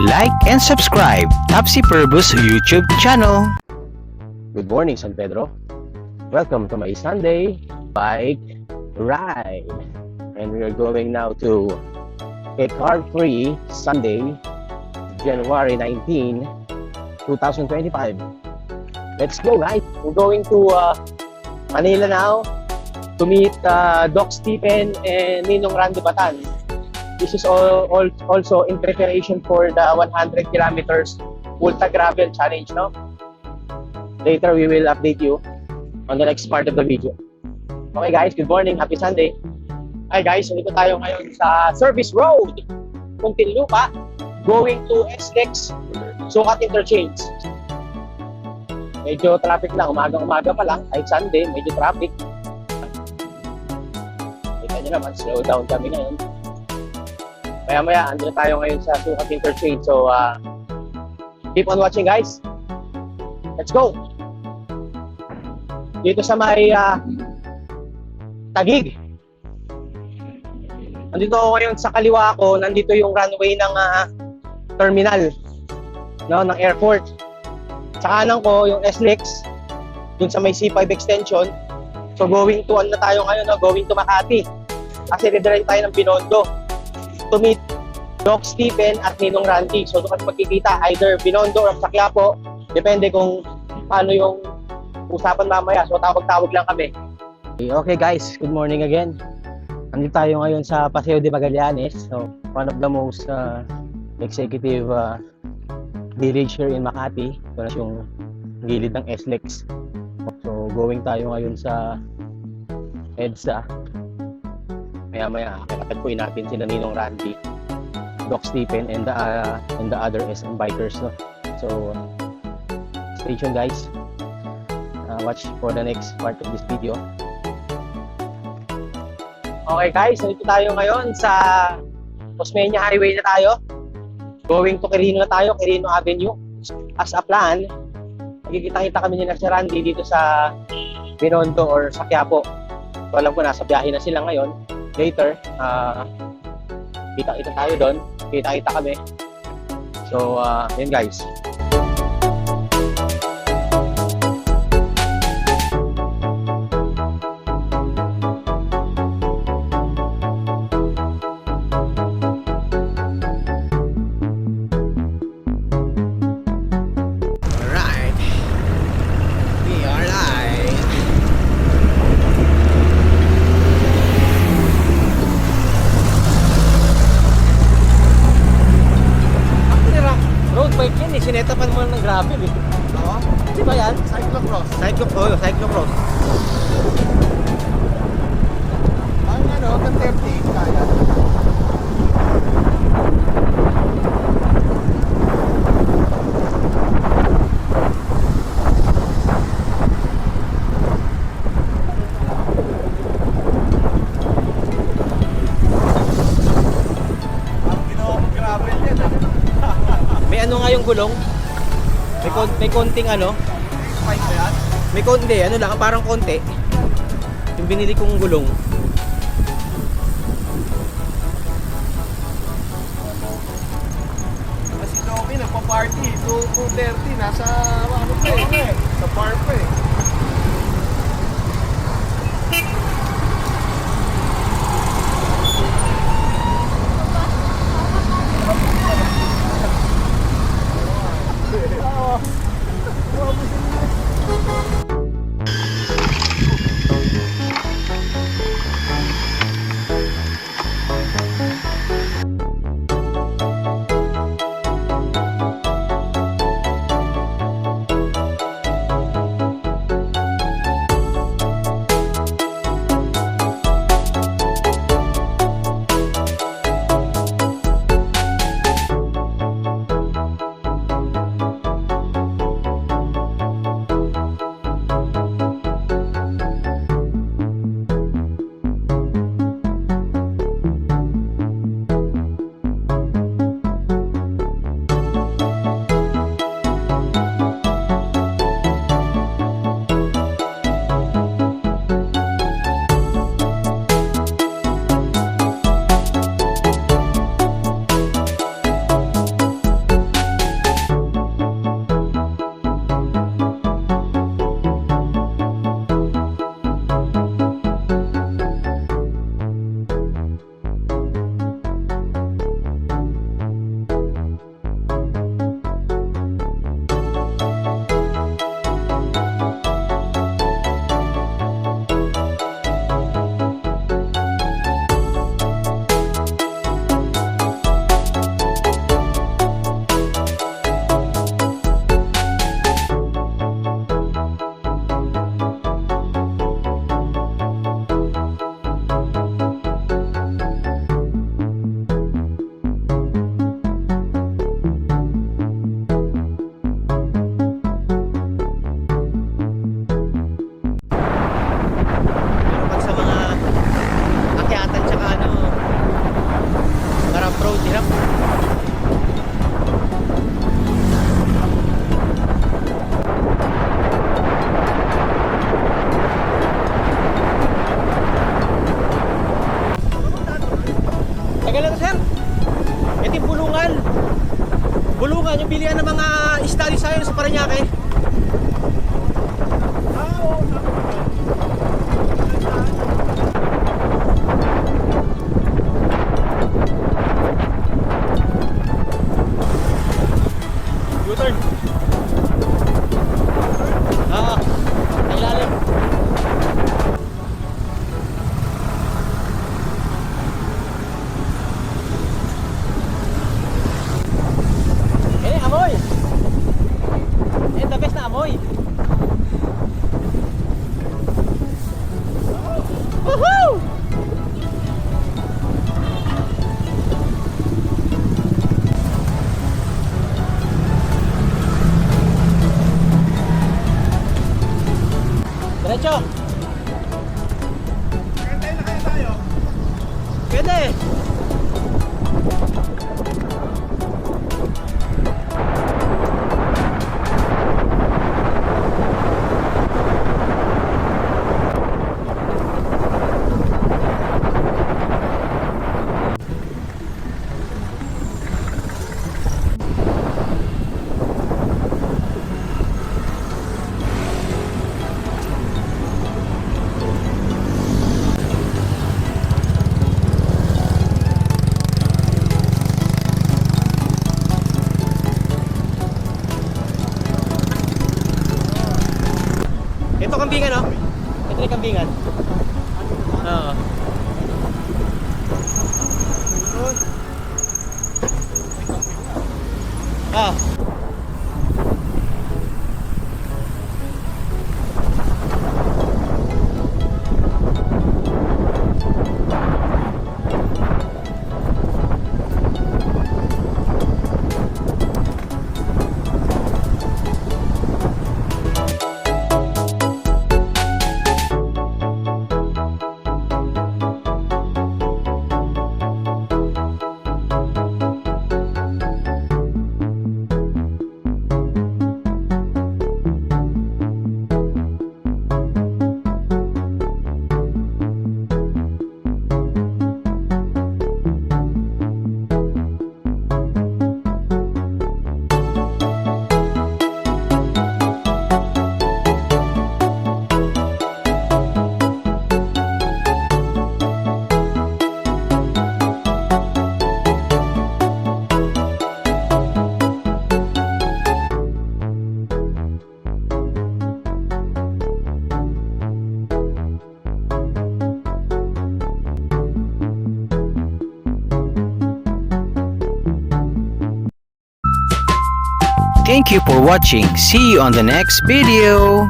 like and subscribe Topsy Purbus YouTube channel. Good morning, San Pedro. Welcome to my Sunday bike ride. And we are going now to a car-free Sunday, January 19, 2025. Let's go, guys. We're going to Manila now to meet Doc Stephen and Ninong Randy Batan. This is also in preparation for the 100 kilometers Ultra Gravel Challenge, no? Later, we will update you on the next part of the video. Okay, guys. Good morning. Happy Sunday. Hi, guys. Dito tayo ngayon sa Service Road, Muntinlupa, going to SLEX, Sukat Interchange. Medyo traffic lang. Umaga pa lang. Kahit Sunday, medyo traffic. Kita nyo naman, slow down kami ngayon. Maya-maya, andun tayo ngayon sa Sukat Interchange. So, keep on watching, guys. Let's go! Dito sa may Taguig. Nandito ako ngayon sa kaliwa ko. Nandito yung runway ng terminal, no, ng airport. Sa kanan ko, yung SLEX, dun sa may C5 extension. So, going to, ano na tayo ngayon, no? Going to Makati. Kasi didiretso tayo ng Binondo to meet Doc Stephen at Ninong Randy. So, doon kasi magkikita either Binondo or sa Quiapo. Depende kung paano yung usapan mamaya. So, tawag-tawag lang kami. Okay, guys. Good morning again. Nandito tayo ngayon sa Paseo de Magallanes. So, one of the most executive village here in Makati. Ito na yung gilid ng SLEX. So, going tayo ngayon sa EDSA. Maya-maya, kakatagpuin natin sila Ninong Randy, Doc Stephen, and the other SM bikers. No? So, stay tuned, guys. Watch for the next part of this video. Okay, guys. Nandito tayo ngayon sa Osmeña Highway na tayo. Going to Quirino na tayo, Quirino Avenue. As a plan, magkikita-kita kami nila si Randy dito sa Binondo or sa Quiapo. So, alam ko nasa biyahe na sila ngayon. Later, kita-kita tayo doon. Kita-kita kami. So, yun, guys. Sinetapan mo ng gravel eh. Oo? Di ba yan? Cyclocross. Cyclocross. Ang ano, hanggang 30 kaya. May ano nga yung gulong? May konting ano? Spike ba yan? May konti, ano lang, parang konti. Yung binili kong gulong. Kasi Domi, nagpa-party, 2:30, nasa, ano pa eh, sa bar pa eh. Ito yung bulungan. Bulungan, yung bilihan ng mga study science sa Parañaque. U-turn. Ilalim. Amoy. The best na amoy. Woohoo! Diretso. Kaya na kaya tayo. Pwede. Ito kambingan, oh. Ito yung kambingan. Oo. Ah. Thank you for watching. See you on the next video.